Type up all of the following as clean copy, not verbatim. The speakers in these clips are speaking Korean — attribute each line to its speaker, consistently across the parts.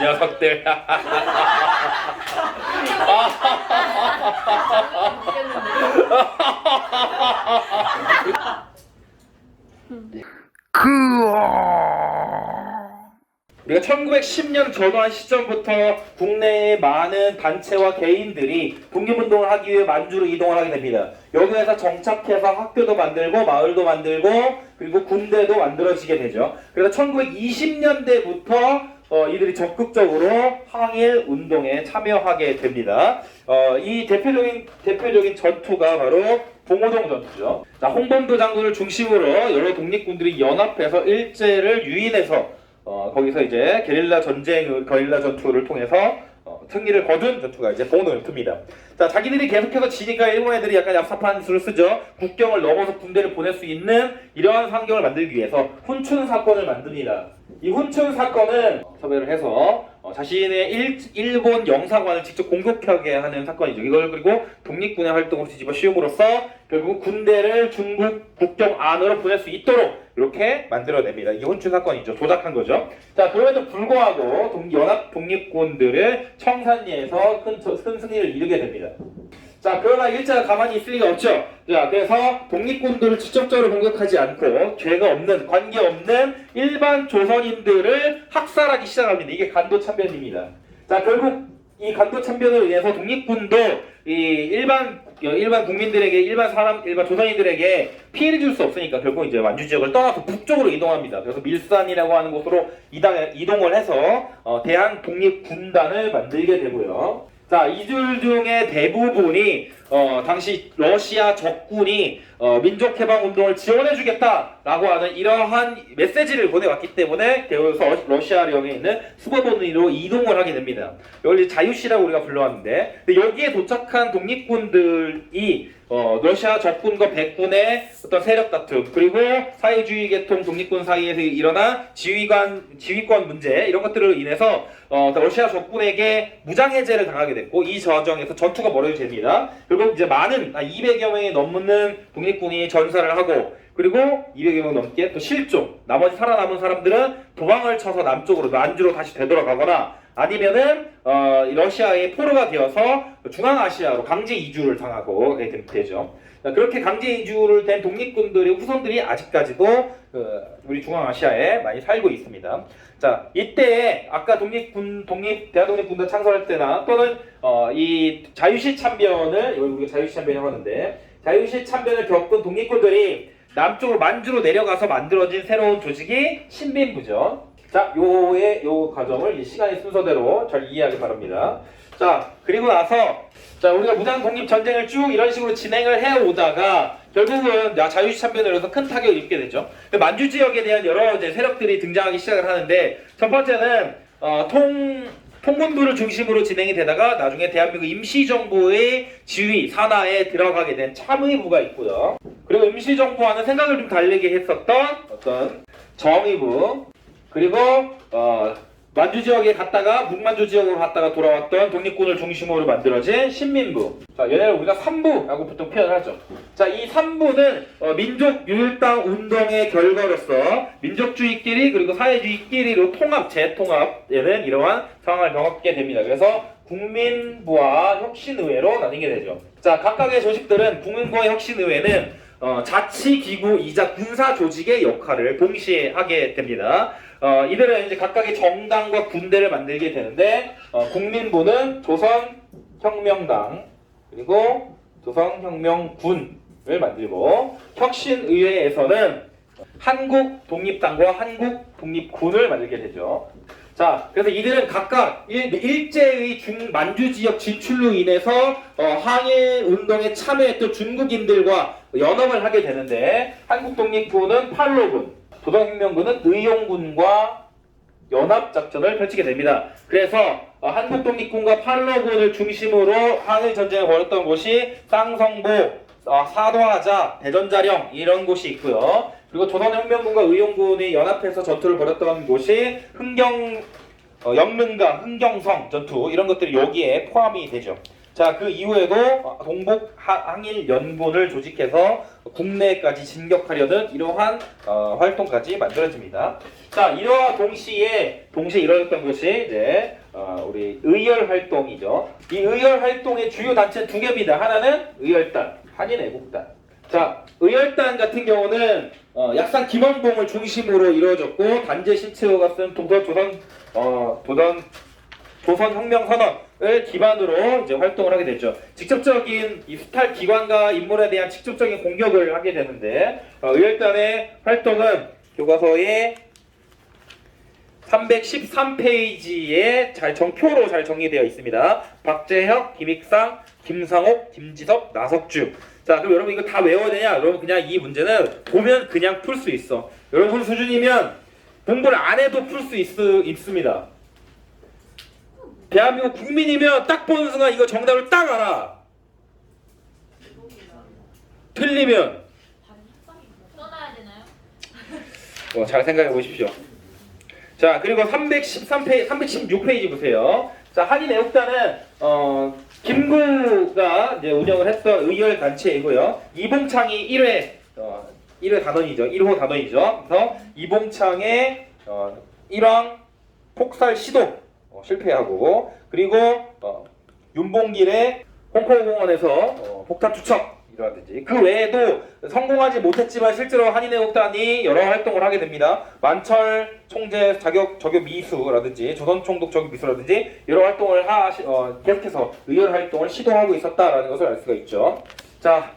Speaker 1: 녀석들. 우리가 1910년 전후한 시점부터 국내의 많은 단체와 개인들이 독립운동을 하기 위해 만주로 이동을 하게 됩니다. 여기에서 정착해서 학교도 만들고 마을도 만들고 그리고 군대도 만들어지게 되죠. 그래서 1920년대부터 이들이 적극적으로 항일 운동에 참여하게 됩니다. 이 대표적인 전투가 바로 봉오동 전투죠. 자, 홍범도 장군을 중심으로 여러 독립군들이 연합해서 일제를 유인해서 거기서 이제 게릴라 전투를 통해서 승리를 거둔 전투가 이제 봉오동 전투입니다. 자, 자기들이 계속해서 지니까 일본 애들이 약간 얍삽한 수를 쓰죠. 국경을 넘어서 군대를 보낼 수 있는 이러한 환경을 만들기 위해서 훈춘 사건을 만듭니다. 이 훈춘 사건은 섭외를 해서 자신의 일본 영사관을 직접 공격하게 하는 사건이죠. 이걸 그리고 독립군의 활동으로 뒤집어 씌움으로써 결국 군대를 중국 국경 안으로 보낼 수 있도록 이렇게 만들어냅니다. 이게 훈춘 사건이죠. 조작한 거죠. 자, 그럼에도 불구하고 연합 독립군들을 청산리에서 큰 승리를 이루게 됩니다. 자, 그러나 일제가 가만히 있을 리가 없죠. 자, 그래서 독립군들을 직접적으로 공격하지 않고 죄가 없는, 관계없는 일반 조선인들을 학살하기 시작합니다. 이게 간도참변입니다. 자, 결국 이 간도참변으로 인해서 독립군도 이 일반 국민들에게, 일반 조선인들에게 피해를 줄 수 없으니까 결국 이제 만주 지역을 떠나서 북쪽으로 이동합니다. 그래서 밀산이라고 하는 곳으로 이동을 해서 대한 독립군단을 만들게 되고요. 자, 이들 중에 대부분이 당시 러시아 적군이 민족해방운동을 지원해주겠다라고 하는 이러한 메시지를 보내왔기 때문에 그래서 러시아령에 있는 수보본으로 이동을 하게 됩니다. 이걸 자유시라고 우리가 불러왔는데, 근데 여기에 도착한 독립군들이 러시아 적군과 백군의 어떤 세력 다툼, 그리고 사회주의 계통 독립군 사이에서 일어난 지휘권 문제, 이런 것들로 인해서 러시아 적군에게 무장해제를 당하게 됐고, 이 과정에서 전투가 벌어집니다. 결국 이제 많은 200여 명이 넘는 독립군이 전사를 하고, 그리고 200여 명 넘게 또 실종, 나머지 살아남은 사람들은 도망을 쳐서 남쪽으로 만주로 다시 되돌아가거나 아니면은 러시아의 포로가 되어서 중앙아시아로 강제 이주를 당하고 되죠. 그렇게 강제 이주를 된 독립군들의 후손들이 아직까지도 우리 중앙아시아에 많이 살고 있습니다. 자, 이때 아까 대한독립군단 창설할 때나 또는 이 자유시 참변을, 이걸 우리가 자유시 참변이라고 하는데, 자유시 참변을 겪은 독립군들이 남쪽으로 만주로 내려가서 만들어진 새로운 조직이 신빈부죠. 자, 요 과정을 이 시간의 순서대로 잘 이해하기 바랍니다. 자, 그리고 나서 우리가 무장 독립 전쟁을 쭉 이런 식으로 진행을 해오다가 결국은 자유시 참변을 해서 큰 타격을 입게 되죠. 만주 지역에 대한 여러 이제 세력들이 등장하기 시작을 하는데, 첫 번째는 통군부를 중심으로 진행이 되다가 나중에 대한민국 임시정부의 지휘 산하에 들어가게 된 참의부가 있고요. 그리고 임시정부와는 생각을 좀 다르게 했었던 어떤 정의부, 그리고 만주 지역에 갔다가 북만주 지역으로 갔다가 돌아왔던 독립군을 중심으로 만들어진 신민부. 자, 얘네를 우리가 삼부라고 보통 표현을 하죠. 자, 이 삼부는 민족유일당 운동의 결과로서 민족주의끼리 그리고 사회주의끼리로 재통합에는 이러한 상황을 겪게 됩니다. 그래서 국민부와 혁신의회로 나뉘게 되죠. 자, 각각의 조직들은 국민부와 혁신의회는 자치기구이자 군사조직의 역할을 동시에 하게 됩니다. 이들은 이제 각각의 정당과 군대를 만들게 되는데, 국민부는 조선혁명당 그리고 조선혁명군을 만들고, 혁신의회에서는 한국독립당과 한국독립군을 만들게 되죠. 자, 그래서 이들은 각각 일제의 만주 지역 진출로 인해서 항일 운동에 참여했던 중국인들과 연합을 하게 되는데, 한국독립군은 팔로군, 조선혁명군은 의용군과 연합작전을 펼치게 됩니다. 그래서 한국독립군과 팔로군을 중심으로 항일 전쟁을 벌였던 곳이 쌍성보, 사도하자, 대전자령 이런 곳이 있고요. 그리고 조선혁명군과 의용군이 연합해서 전투를 벌였던 곳이 영릉강, 흥경성 전투, 이런 것들이 여기에 포함이 되죠. 자, 그 이후에도 동북 항일 연군을 조직해서 국내까지 진격하려는 이러한 활동까지 만들어집니다. 자, 이와 동시에 이루어졌던 것이 이제 우리 의열 활동이죠. 이 의열 활동의 주요 단체는 두 개입니다. 하나는 의열단, 한인애국단. 자, 의열단 같은 경우는 약산 김원봉을 중심으로 이루어졌고 단재 신채호가 쓴 조선혁명선언을 기반으로 이제 활동을 하게 됐죠. 직접적인 이 수탈 기관과 인물에 대한 직접적인 공격을 하게 되는데 의열단의 활동은 교과서의 313페이지에 표로 잘 정리되어 있습니다. 박재혁, 김익상, 김상옥, 김지섭, 나석주. 자, 그럼 여러분 이거 다 외워야 되냐? 여러분 그냥 이 문제는 보면 그냥 풀 수 있어. 여러분 수준이면 공부를 안 해도 풀 수 있습니다. 대한민국 국민이면 딱 보는 순간 이거 정답을 딱 알아. 틀리면
Speaker 2: 써놔야 되나요?
Speaker 1: 잘 생각해 보십시오. 자, 그리고 316페이지 보세요. 자, 한인애국단은 김구가 이제 운영을 했던 의열 단체이고요. 이봉창이 1회 단원이죠. 1호 단원이죠. 그래서 이봉창의 일왕 폭살 시도 실패하고, 그리고 윤봉길의 홍콩공원에서 폭탄 투척이라든지 그 외에도 성공하지 못했지만 실제로 한인애국단이 여러 활동을 하게 됩니다. 만철 총재 저격 미수라든지 조선총독 저격 미수라든지 여러 활동을 계속해서 의열 활동을 시도하고 있었다라는 것을 알 수가 있죠. 자,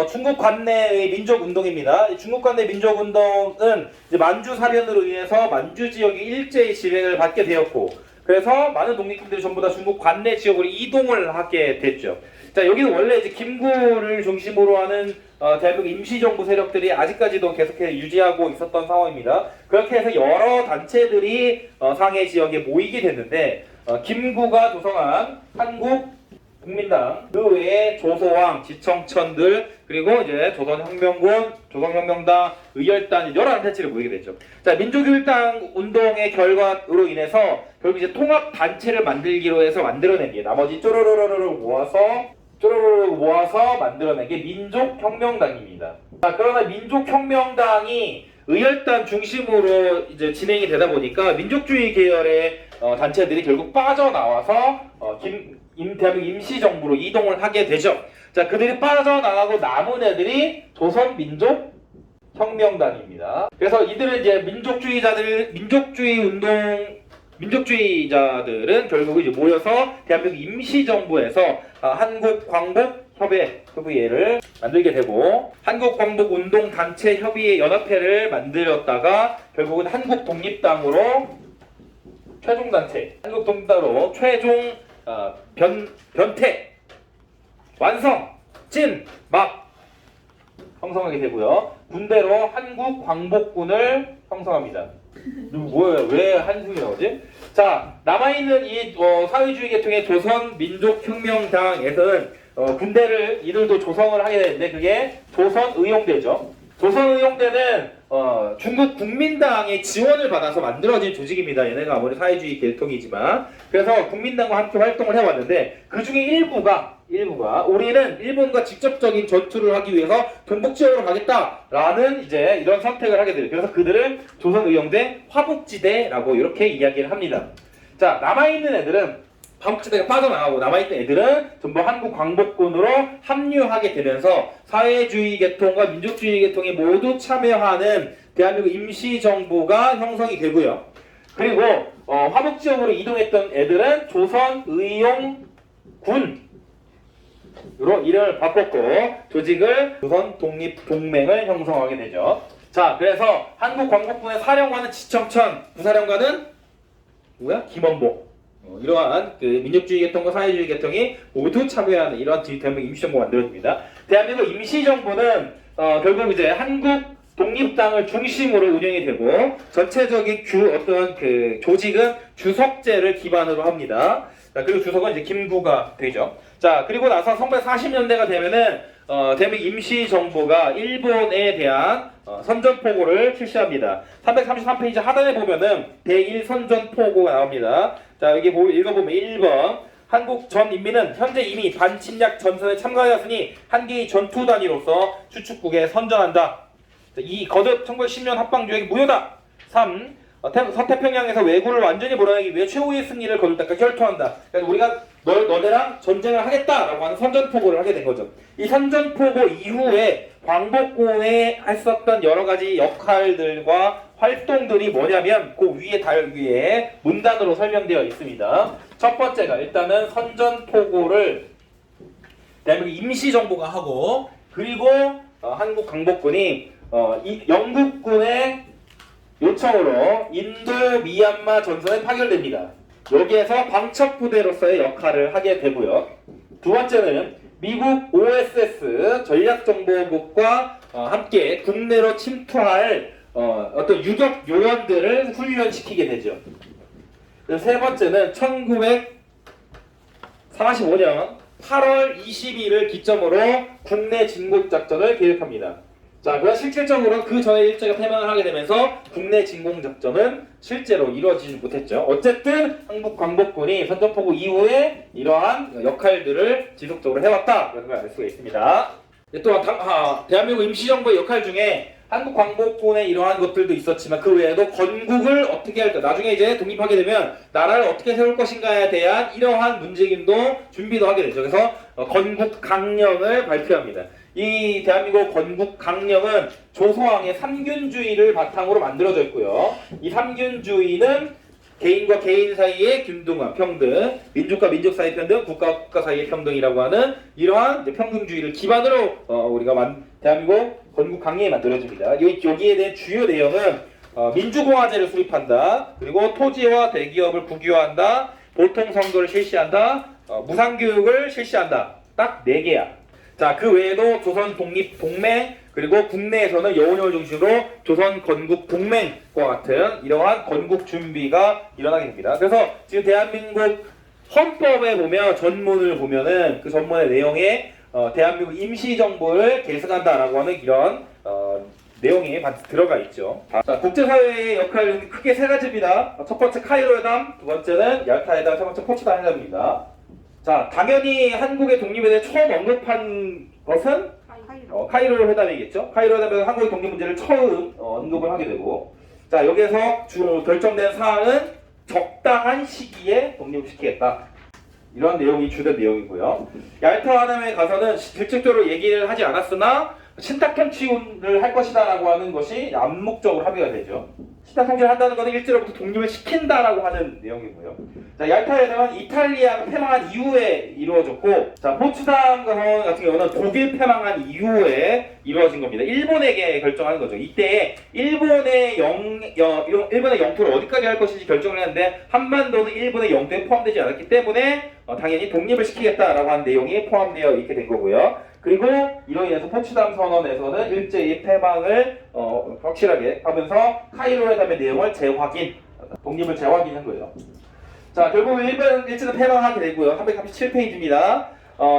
Speaker 1: 중국 관내의 민족운동입니다. 중국 관내 민족운동은 이제 만주 사변으로 인해서 만주 지역이 일제히 진행을 받게 되었고, 그래서 많은 독립군들이 전부 다 중국 관내 지역으로 이동을 하게 됐죠. 자, 여기는 원래 이제 김구를 중심으로 하는 대한민국 임시정부 세력들이 아직까지도 계속해서 유지하고 있었던 상황입니다. 그렇게 해서 여러 단체들이 상해 지역에 모이게 됐는데 김구가 조성한 한국 국민당, 그 외에 조소왕, 지청천들, 그리고 이제 조선혁명군, 조선혁명당, 의열단 여러 단체를 모이게 됐죠. 자, 민족일당 운동의 결과로 인해서 결국 이제 통합 단체를 만들기로 해서 만들어낸 게 나머지 쪼르르르르 모아서 만들어낸 게 민족혁명당입니다. 자, 그러나 민족혁명당이 의열단 중심으로 이제 진행이 되다 보니까 민족주의 계열의 단체들이 결국 빠져나와서 대한민국 임시정부로 이동을 하게 되죠. 자, 그들이 빠져나가고 남은 애들이 조선민족혁명단입니다. 그래서 이들은 이제 민족주의자들은 결국 이제 모여서 대한민국 임시정부에서 한국광복협의회를 만들게 되고, 한국광복운동단체협의회 연합회를 만들었다가 결국은 한국독립당으로 최종 변태, 완성, 막 형성하게 되고요. 군대로 한국광복군을 형성합니다. 뭐예요? 왜 한숨이 나오지? 자, 남아있는 이 사회주의 계통의 조선민족혁명당에서는 군대를 이들도 조성을 하게 되는데 그게 조선의용대죠. 조선의용대는 중국 국민당의 지원을 받아서 만들어진 조직입니다. 얘네가 아무리 사회주의 계통이지만. 그래서 국민당과 함께 활동을 해왔는데 그 중에 일부가 우리는 일본과 직접적인 전투를 하기 위해서 동북 지역으로 가겠다라는 이제 이런 선택을 하게 돼요. 그래서 그들을 조선의용대 화북지대라고 이렇게 이야기를 합니다. 자, 남아있는 애들은 화북지대가 빠져나가고 남아있는 애들은 전부 한국광복군으로 합류하게 되면서 사회주의 계통과 민족주의 계통이 모두 참여하는 대한민국 임시정부가 형성이 되고요. 그리고 화북지역으로 이동했던 애들은 조선의용군으로 이름을 바꿨고 조직을 조선독립동맹을 형성하게 되죠. 자, 그래서 한국광복군의 사령관은 지청천, 부사령관은 누구야? 김원봉. 이러한 그 민족주의 계통과 사회주의 계통이 모두 참여하는 이러한 대한민국 임시정부가 만들어집니다. 대한민국 임시정부는 결국 이제 한국 독립당을 중심으로 운영이 되고 전체적인 어떤 그 조직은 주석제를 기반으로 합니다. 자, 그리고 주석은 이제 김구가 되죠. 자, 그리고 나서 1940년대가 되면은 대한민국 임시정부가 일본에 대한 선전포고를 실시합니다. 333페이지 하단에 보면은 대1 선전포고가 나옵니다. 자, 여기 읽어보면 1번 한국 전 인민은 현재 이미 반침략 전선에 참가하였으니 한 개의 전투단위로서 추축국에 선전한다. 이 거듭 1910년 합방조약이 무효다. 3. 서태평양에서 왜구를 완전히 몰아내기 위해 최후의 승리를 거둘 때까지 결투한다. 그러니까 우리가 너네랑 전쟁을 하겠다라고 하는 선전포고를 하게 된 거죠. 이 선전포고 이후에 광복군에 했었던 여러 가지 역할들과 활동들이 뭐냐면 그 위에 달 위에 문단으로 설명되어 있습니다. 첫 번째가 일단은 선전포고를 대한민국 임시정부가 하고, 그리고 한국 광복군이 영국군의 요청으로 인도 미얀마 전선에 파견됩니다. 여기에서 방첩부대로서의 역할을 하게 되고요. 두 번째는 미국 OSS 전략정보국과 함께 국내로 침투할 어떤 유격 요원들을 훈련시키게 되죠. 세 번째는 1945년 8월 20일을 기점으로 국내 진공작전을 계획합니다. 자, 그럼 실질적으로 그 전에 일제가 패망을 하게 되면서 국내 진공작전은 실제로 이루어지지 못했죠. 어쨌든 한국 광복군이 선전포고 이후에 이러한 역할들을 지속적으로 해왔다, 이런 걸 알 수가 있습니다. 또 대한민국 임시정부의 역할 중에 한국 광복군의 이러한 것들도 있었지만 그 외에도 건국을 어떻게 할까, 나중에 이제 독립하게 되면 나라를 어떻게 세울 것인가에 대한 이러한 문제임도 준비도 하게 되죠. 그래서 건국 강령을 발표합니다. 이 대한민국 건국 강령은 조소왕의 삼균주의를 바탕으로 만들어져 있고요. 이 삼균주의는 개인과 개인 사이의 균등함, 평등, 민족과 민족 사이의 평등, 국가와 국가 사이의 평등이라고 하는 이러한 평등주의를 기반으로 우리가 대한민국 건국 강령이 만들어집니다. 여기에 대한 주요 내용은 민주공화제를 수립한다, 그리고 토지와 대기업을 국유화한다, 보통선거를 실시한다, 무상교육을 실시한다. 딱 4개야. 자, 그 외에도 조선 독립 동맹, 그리고 국내에서는 여운을 중심으로 조선 건국 동맹과 같은 이러한 건국 준비가 일어나게 됩니다. 그래서 지금 대한민국 헌법에 보면 전문을 보면은 그 전문의 내용에 대한민국 임시정부를 계승한다라고 하는 이런 내용이 들어가 있죠. 자, 국제사회의 역할은 크게 3가지입니다. 첫 번째 카이로 회담, 두 번째는 얄타 회담, 세 번째 포츠담 회담입니다. 자, 당연히 한국의 독립에 대해 처음 언급한 것은 카이로 회담이겠죠. 카이로 회담에서 한국의 독립 문제를 처음 언급을 하게 되고, 자, 여기에서 주로 결정된 사항은 적당한 시기에 독립을 시키겠다, 이런 내용이 주된 내용이고요. 얄타 회담에 가서는 직접적으로 얘기를 하지 않았으나 신탁통치를 할 것이다 라고 하는 것이 암묵적으로 합의가 되죠. 신탁통치를 한다는 것은 일제로부터 독립을 시킨다라고 하는 내용이고요. 자, 얄타 회담은 이탈리아가 패망한 이후에 이루어졌고, 자, 포츠담 같은 경우는 독일 패망한 이후에 이루어진 겁니다. 일본에게 결정하는 거죠. 이때 일본의 영토를 어디까지 할 것인지 결정을 했는데 한반도는 일본의 영토에 포함되지 않았기 때문에 당연히 독립을 시키겠다라고 하는 내용이 포함되어 있게 된 거고요. 그리고 이로 인해서 포츠담 선언에서는 일제히 패망을 확실하게 하면서 카이로 회담의 내용을 재확인, 독립을 재확인한 거예요. 자, 결국 일제는 패망하게 되고요. 337페이지입니다.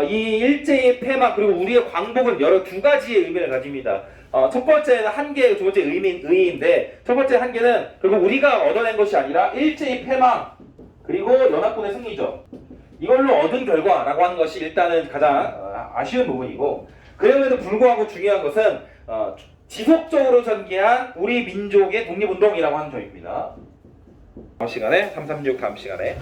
Speaker 1: 이 일제의 패망 그리고 우리의 광복은 여러 2가지의 의미를 가집니다. 첫 번째는 한계, 두 번째 의의인데, 첫 번째 한계는 결국 우리가 얻어낸 것이 아니라 일제의 패망 그리고 연합군의 승리죠. 이걸로 얻은 결과라고 하는 것이 일단은 가장 아쉬운 부분이고, 그럼에도 불구하고 중요한 것은 지속적으로 전개한 우리 민족의 독립운동이라고 하는 점입니다. 다음 시간에 336 다음 시간에